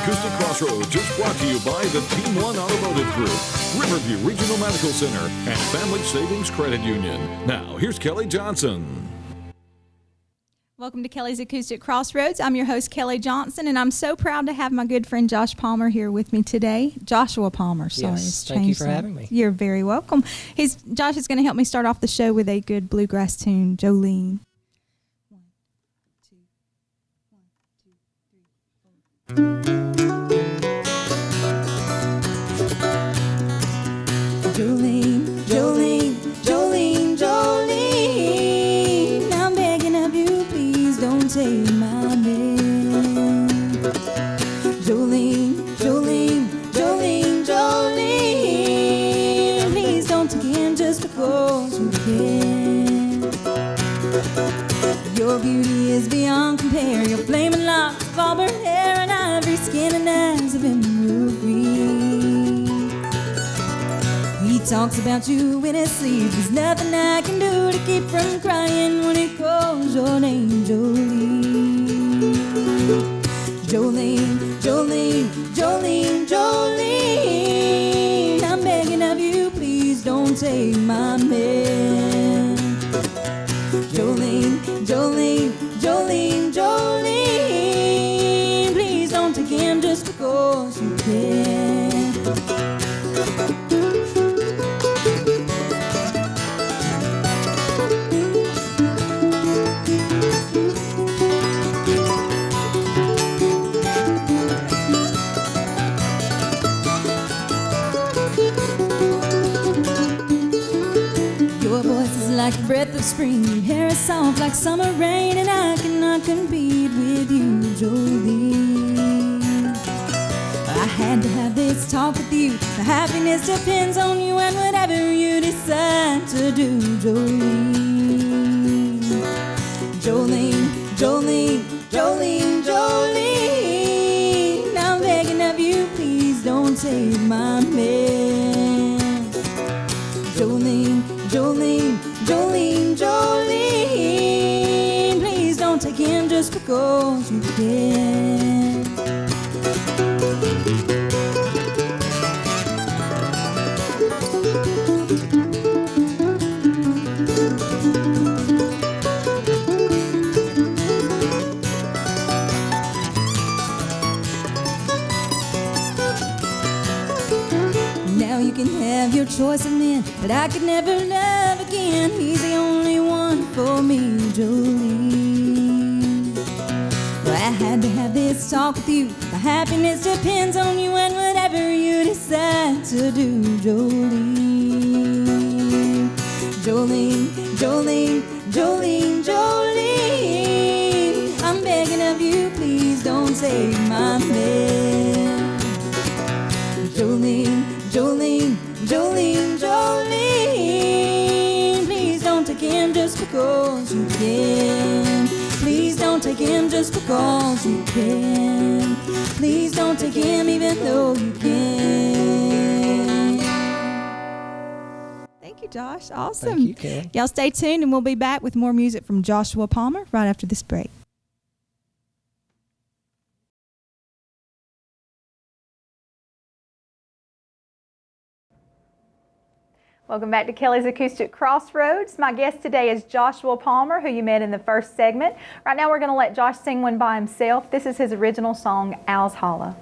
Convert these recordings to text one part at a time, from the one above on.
Acoustic Crossroads is brought to you by the Team One Automotive Group, Riverview Regional Medical Center, and Family Savings Credit Union. Now, here's Kelly Johnson. Welcome to Kelly's Acoustic Crossroads. I'm your host, Kelly Johnson, and I'm so proud to have my good friend Josh Palmer here with me today. Joshua Palmer, sorry. Yes, thank you for having me. You're very welcome. Josh is going to help me start off the show with a good bluegrass tune, Jolene. 1, 2, 1, 2, 3, 4. Jolene, Jolene, Jolene, Jolene, I'm begging of you, please don't take my name. Jolene, Jolene, Jolene, Jolene, please don't take him just because you can. Your beauty is beyond compare, your flaming locks of auburn hair and ivory skin and eyes of emerald green. He talks about you in his sleep. There's nothing I can do to keep from crying when he calls your name, Jolene. Jolene, Jolene, Jolene, Jolene, I'm begging of you, please don't take my man. Jolene, Jolene, Jolene, Jolene, please don't take him just because you can. Like a breath of spring, your hair is soft like summer rain, and I cannot compete with you, Jolene. I had to have this talk with you. The happiness depends on you and whatever you decide to do, Jolene. Jolene, Jolene, Jolene, Jolene, I'm begging of you, please don't take my man. Jolene, Jolene, Jolene, Jolene, please don't take him just because you can. Now you can have your choice of men, but I could never love again. He's the only one for me, Jolene. Well, I had to have this talk with you. My happiness depends on you and whatever you decide to do, Jolene. Jolene, Jolene, Jolene, Jolene, I'm begging of you, please don't take my man. Jolene, Jolene, Jolene, Jolene, please don't take him just because you can. Please don't take him just because you can. Please don't take him even though you can. Thank you, Josh. Awesome. Thank you, Kelly. Y'all stay tuned and we'll be back with more music from Joshua Palmer right after this break. Welcome back to Kelly's Acoustic Crossroads. My guest today is Joshua Palmer, who you met in the first segment. Right now we're going to let Josh sing one by himself. This is his original song, Owl's Hollow.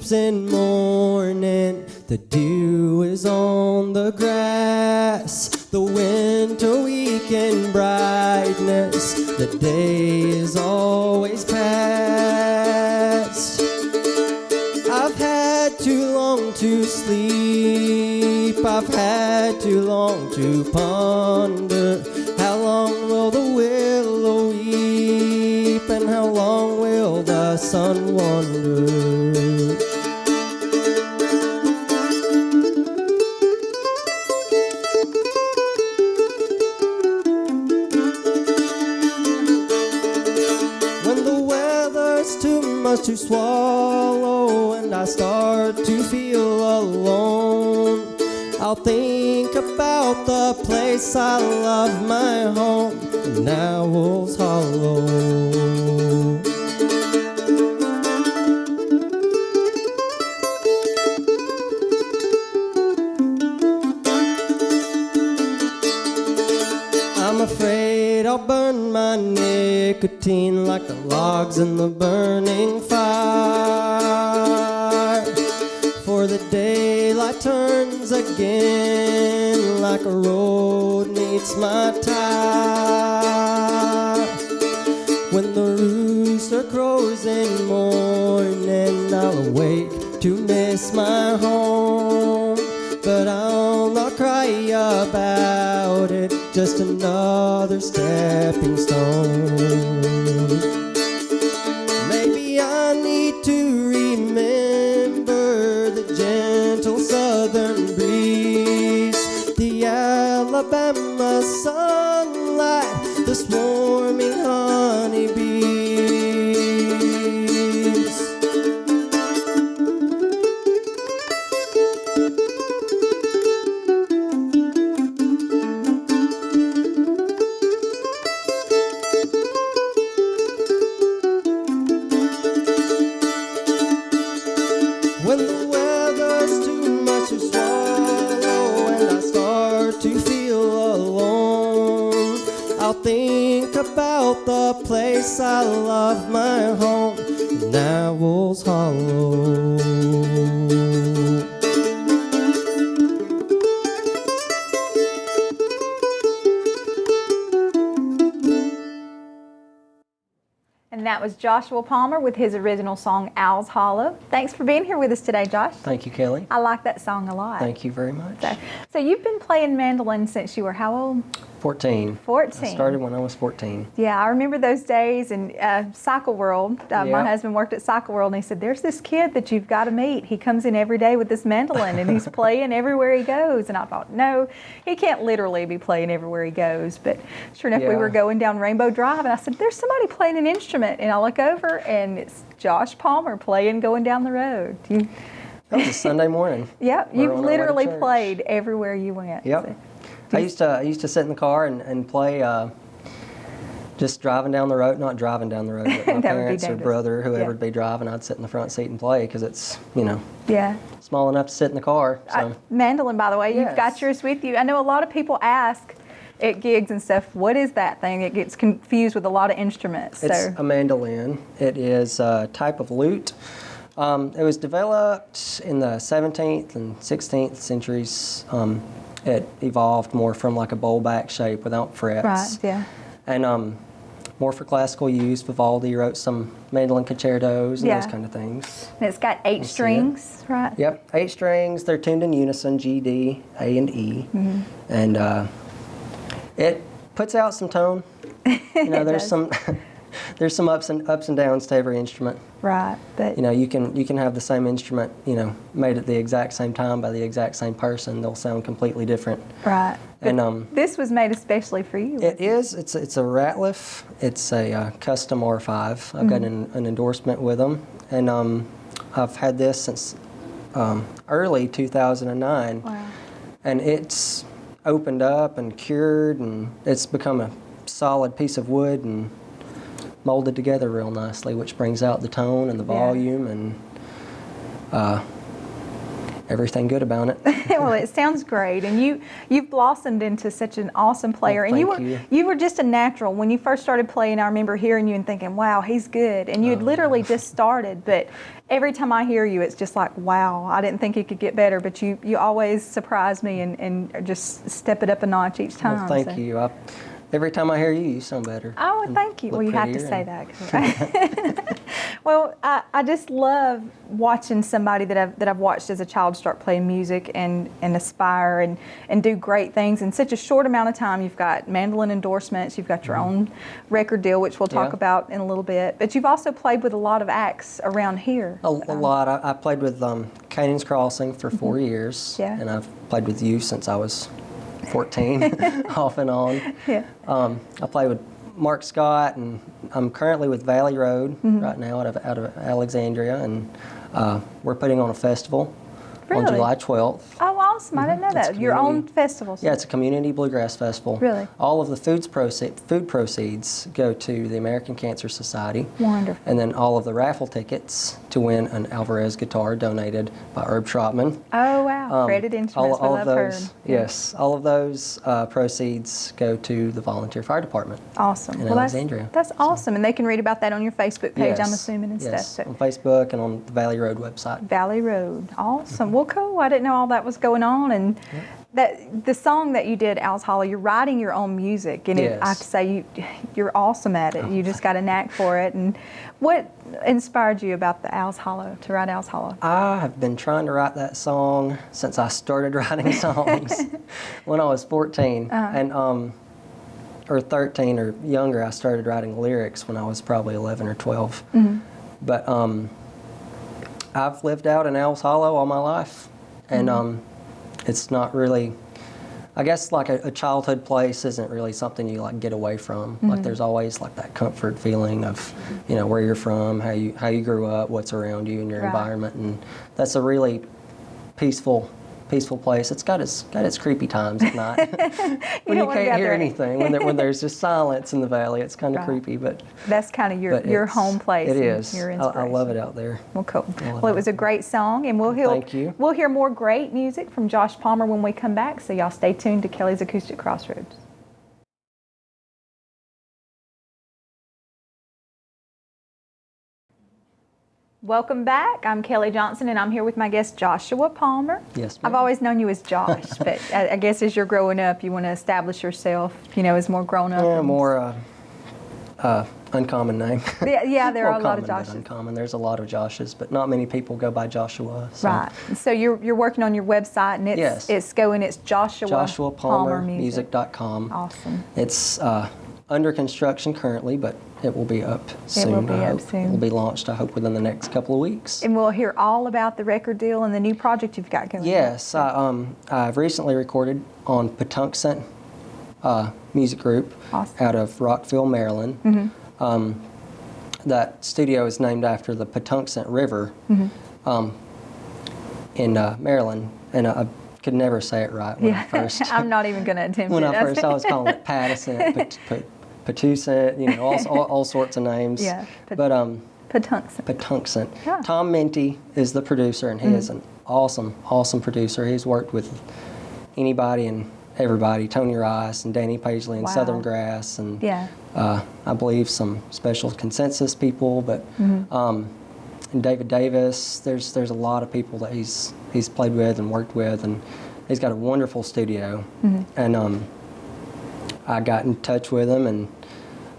And morning, the dew is on the grass, the winter weekend brightness, the day is always past. I've had too long to sleep, I've had too long to ponder. How long will the willow weep, and how long will the sun wander? much to swallow and I start to feel alone, I'll think about the place I love, my home in Owl's Hollow. I'm afraid I'll burn my nicotine like the logs in the burning fire, for the daylight turns again like a road meets my tire. When the rooster crows in morning, I'll awake to miss my home, but I'll not cry about it, just another stepping stone. Maybe I need to remember the gentle southern breeze, the Alabama sunlight, the swarming honeybees. When the weather's too much to swallow and I start to feel alone, I'll think about the place I love, my home in Owl's Hollow. And that was Joshua Palmer with his original song, Owl's Hollow. Thanks for being here with us today, Josh. Thank you, Kelly. I like that song a lot. Thank you very much. So you've been playing mandolin since you were how old? 14. 14. I started when I was 14. Yeah, I remember those days in Cycle World. My husband worked at Cycle World, and he said, there's this kid that you've got to meet. He comes in every day with this mandolin, and he's playing everywhere he goes. And I thought, no, he can't literally be playing everywhere he goes. But sure enough, we were going down Rainbow Drive, and I said, there's somebody playing an instrument. And I look over, and it's Josh Palmer playing going down the road. That was a Sunday morning. Yep, you've literally played everywhere you went. Yep. So. I used to sit in the car and play, just driving down the road, not driving down the road, but my parents or brother, whoever would be driving, I'd sit in the front seat and play because it's, small enough to sit in the car. So. Mandolin, by the way, you've got yours with you. I know a lot of people ask at gigs and stuff, what is that thing? It gets confused with a lot of instruments. It's a mandolin. It is a type of lute. It was developed in the 17th and 16th centuries. It evolved more from like a bowl-back shape without frets. Right, yeah. And more for classical use. Vivaldi wrote some mandolin concertos and those kind of things. And it's got 8 strings, right? Yep, 8 strings. They're tuned in unison, G, D, A, and E. Mm-hmm. And it puts out some tone. There's some there's some ups and downs to every instrument. Right, but you can have the same instrument, made at the exact same time by the exact same person. They'll sound completely different. Right. And this was made especially for you. It is. It's a Ratliff. It's a custom R5. I've got an endorsement with them, and I've had this since early 2009. Wow. And it's opened up and cured, and it's become a solid piece of wood and molded together real nicely, which brings out the tone and the volume and everything good about it. Well, it sounds great, and you've blossomed into such an awesome player. Well, and you were just a natural when you first started playing. I remember hearing you and thinking, "Wow, he's good." And you had literally just started, but every time I hear you, it's just like, "Wow, I didn't think you could get better." But you always surprise me and just step it up a notch each time. Well, thank you. Every time I hear you, you sound better. Oh, thank you. Well, you have to say that. Well, I just love watching somebody that I've watched as a child start playing music and aspire and do great things in such a short amount of time. You've got mandolin endorsements. You've got your own record deal, which we'll talk about in a little bit. But you've also played with a lot of acts around here. A lot. I played with Canaan's Crossing for 4 years. Yeah. And I've played with you since I was 14, off and on. Yeah. I played with Mark Scott, and I'm currently with Valley Road right now out of Alexandria, and we're putting on a festival on July 12th. Oh, awesome. I didn't know that. Your own festivals. Yeah, it's a community bluegrass festival. Really? All of the food proceeds go to the American Cancer Society. Wonderful. And then all of the raffle tickets to win an Alvarez guitar donated by Herb Schrottman. Oh, wow. Credit instruments. All of those, yes, all of those proceeds go to the volunteer fire department. Awesome. In Alexandria. That's awesome. And they can read about that on your Facebook page, Yes. I'm assuming, and Yes, stuff. So. on Facebook and on the Valley Road website. Valley Road. Awesome. Well, cool. I didn't know all that was going on. And that the song that you did, Owl's Hollow, you're writing your own music. And Yes. I have to say, you're awesome at it. You just got a knack for it. And what inspired you about the Owl's Hollow, to write Owl's Hollow? I have been trying to write that song since I started writing songs when I was 14. And or 13 or younger, I started writing lyrics when I was probably 11 or 12. But I've lived out in Owl's Hollow all my life, and it's not really, I guess like a childhood place isn't really something you like get away from. Like there's always like that comfort feeling of, you know, where you're from, how you grew up, what's around you in your environment, and that's a really peaceful place. It's got its creepy times at night when you can't hear anything. When there's just silence in the valley, it's kind of creepy. But that's kind of your home place. It is. Your I love it out there. Well, cool. Well, it was a great song, and Thank you. We'll hear more great music from Josh Palmer when we come back. So y'all stay tuned to Kelli's Acoustic Crossroads. Welcome back. I'm Kelli Johnson, and I'm here with my guest Joshua Palmer. Yes, ma'am. I've always known you as Josh, but I guess as you're growing up, you want to establish yourself, you know, as more grown up. Yeah, more uncommon name. Yeah, there are a lot common, of Joshes. but uncommon. There's a lot of Joshes, but not many people go by Joshua. So. Right. So you're working on your website, and it's JoshuaPalmermusic.com. Awesome. It's under construction currently, but it will be up soon. It will be up soon. It will be launched, I hope, within the next couple of weeks. And we'll hear all about the record deal and the new project you've got going on. Yes, I've recently recorded on Patuxent Music Group out of Rockville, Maryland. That studio is named after the Patuxent River in Maryland, and I could never say it right when I first. I'm not even going to attempt when it. I first, I was calling it Patuxent, Patuxent, you know, all sorts of names. Yeah. But Patuxent. Patuxent. Yeah. Tom Minty is the producer, and he is an awesome producer. He's worked with anybody and everybody, Tony Rice and Danny Paisley and Southern Grass, and I believe some Special Consensus people, but and David Davis. There's a lot of people that he's played with and worked with, and he's got a wonderful studio. And I got in touch with him, and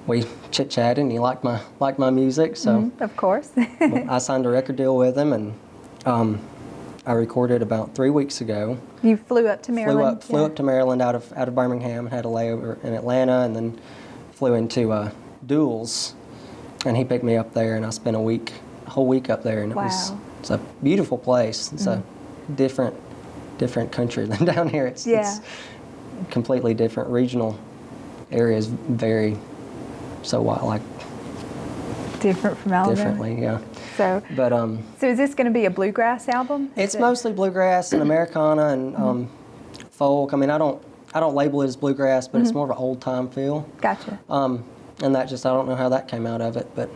we chit-chatted, and he liked my music, so of course. I signed a record deal with him, and I recorded about 3 weeks ago. You flew up to Maryland? Flew up to Maryland out of Birmingham, and had a layover in Atlanta, and then flew into Duels, and he picked me up there, and I spent a whole week up there, and it's a beautiful place. It's a different country than down here. It's completely different. Regional areas vary so like different from Alabama. Differently, yeah. So, but so is this going to be a bluegrass album? It's mostly bluegrass and Americana and folk. I mean, I don't label it as bluegrass, but it's more of an old time feel. Gotcha. And that I don't know how that came out of it, but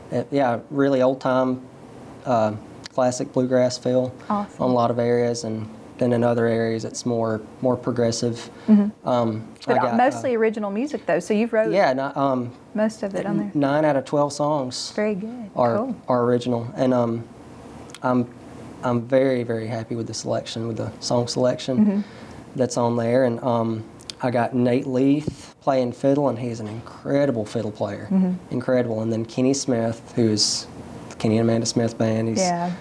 really old time, classic bluegrass feel on a lot of areas, and then in other areas it's more progressive. But mostly original music though, so you've wrote most of it on there. 9 out of 12 songs. Very good. Are original, and I'm very, very happy with the selection, with the song selection that's on there, and I got Nate Leith playing fiddle, and he's an incredible fiddle player, incredible. And then Kenny Smith, who is the Kenny and Amanda Smith band. He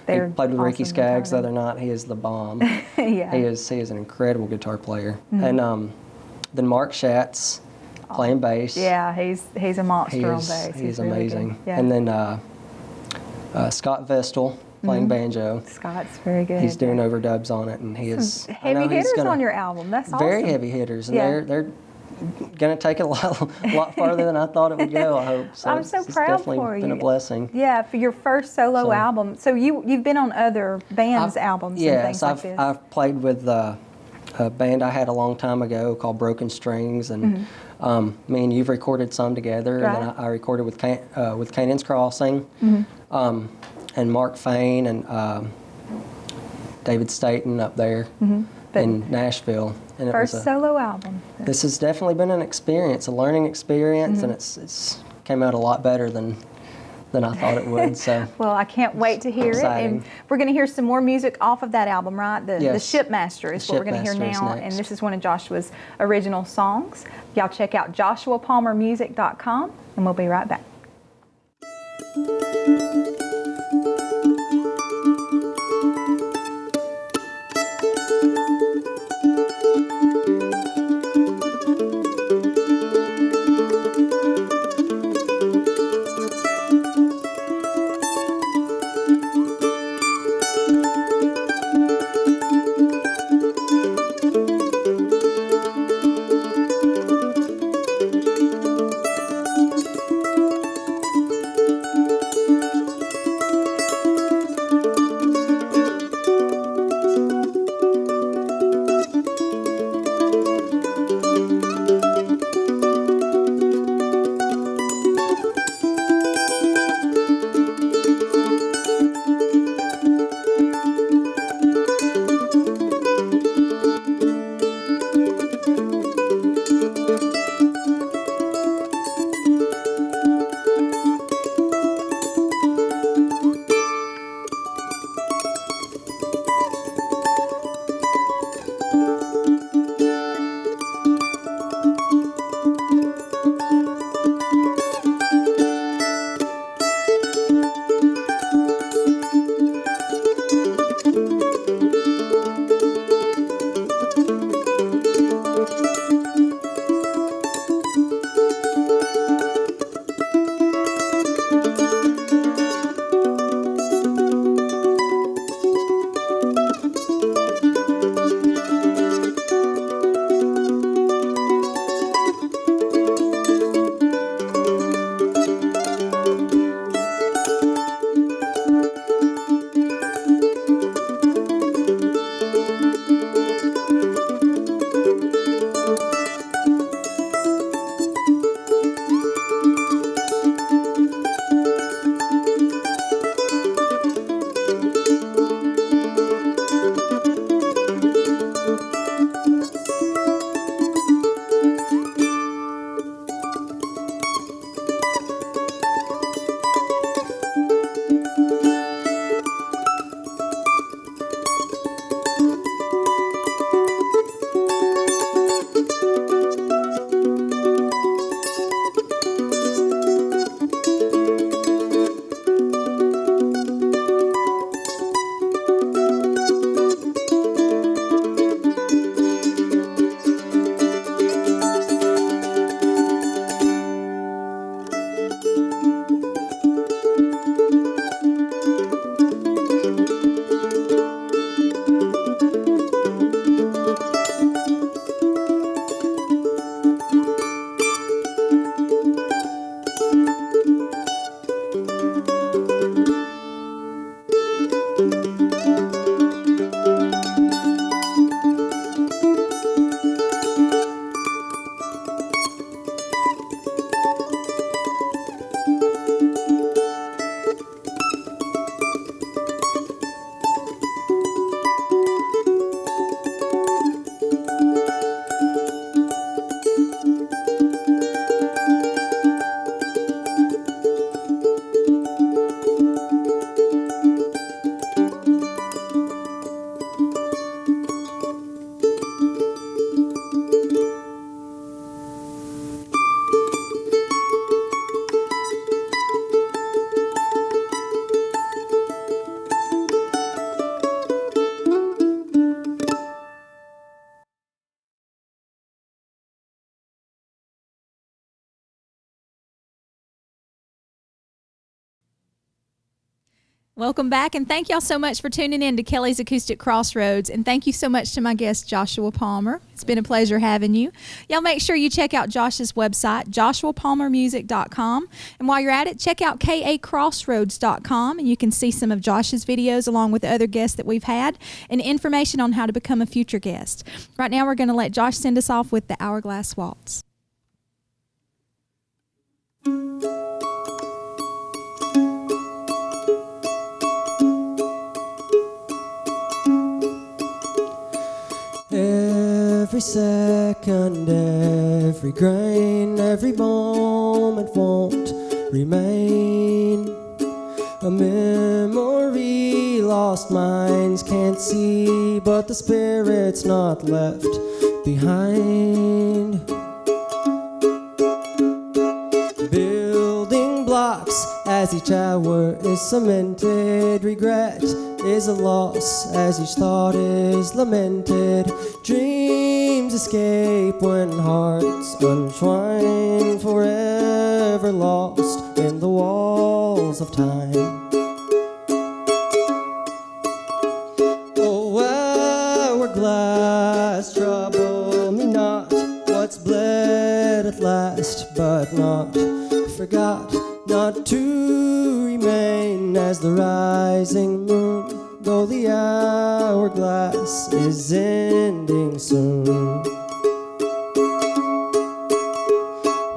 played with Ricky Skaggs the other night. He is the bomb. He is an incredible guitar player. And then Mark Schatz playing bass. Yeah, he's a monster on bass. He's really amazing. Yeah. And then Scott Vestal playing banjo. Scott's very good. He's doing overdubs on it, and he is heavy hitters on your album. That's awesome. Very heavy hitters, and they're going to take it a lot farther than I thought it would go, I hope. So I'm so it's proud definitely for you. been a blessing. Yeah, for your first solo So- album. So you've been on other bands' albums and things like this. I've played with a band I had a long time ago called Broken Strings, and me and you've recorded some together, Right. and then I recorded with Canaan's Crossing, and Mark Fain and David Staten up there in Nashville. And it First was solo album. this has definitely been an experience, a learning experience, and it's came out a lot better than I thought it would. So Well, I can't wait to hear it. Exciting. And we're going to hear some more music off of that album, right? The Yes. Shipmaster is The what we're going to hear Shipmaster is now. next. And this is one of Joshua's original songs. Y'all check out joshuapalmermusic.com, and we'll be right back. Welcome back, and thank y'all so much for tuning in to Kelly's Acoustic Crossroads, and thank you so much to my guest, Joshua Palmer. It's been a pleasure having you. Y'all make sure you check out Josh's website, joshuapalmermusic.com, and while you're at it, check out kacrossroads.com, and you can see some of Josh's videos along with the other guests that we've had, and information on how to become a future guest. Right now, we're going to let Josh send us off with the Hourglass Waltz. Every second, every grain, every moment won't remain. A memory lost minds can't see, but the spirit's not left behind. Building blocks as each hour is cemented. Regret is a loss as each thought is lamented. Dreams escape when hearts untwine, forever lost in the walls of time. Oh, hourglass, trouble me not. What's bled at last, but not forgot, not to remain as the rising moon, though the hourglass is ending soon.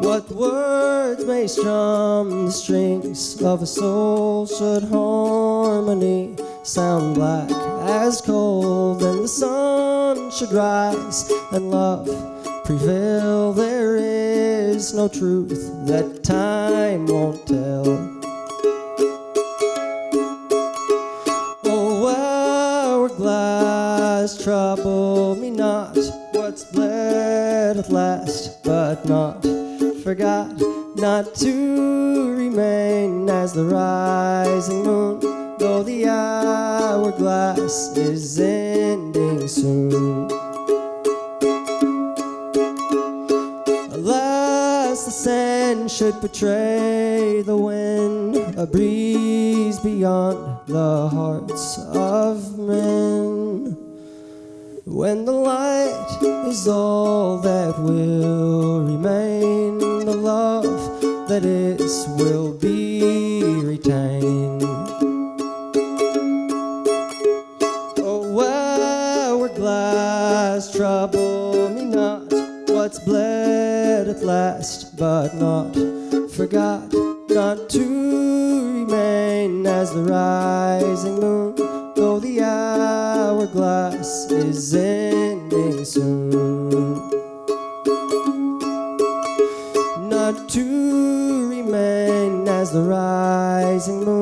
What words may strum the strings of a soul, should harmony sound black as coal, then the sun should rise and love prevail. There is no truth that time won't tell. Oh, hourglass, trouble me not. What's bled at last, but not forgot, not to remain as the rising moon, though the hourglass is ending soon. Alas, the sand should betray the wind, a breeze beyond the hearts of men. When the light is all that will remain, the love that is will be retained. Oh, hourglass, trouble me not. What's bled at last, but not forgot, not to remain as the rising moon, though the hourglass is ending soon. Not to remain as the rising moon,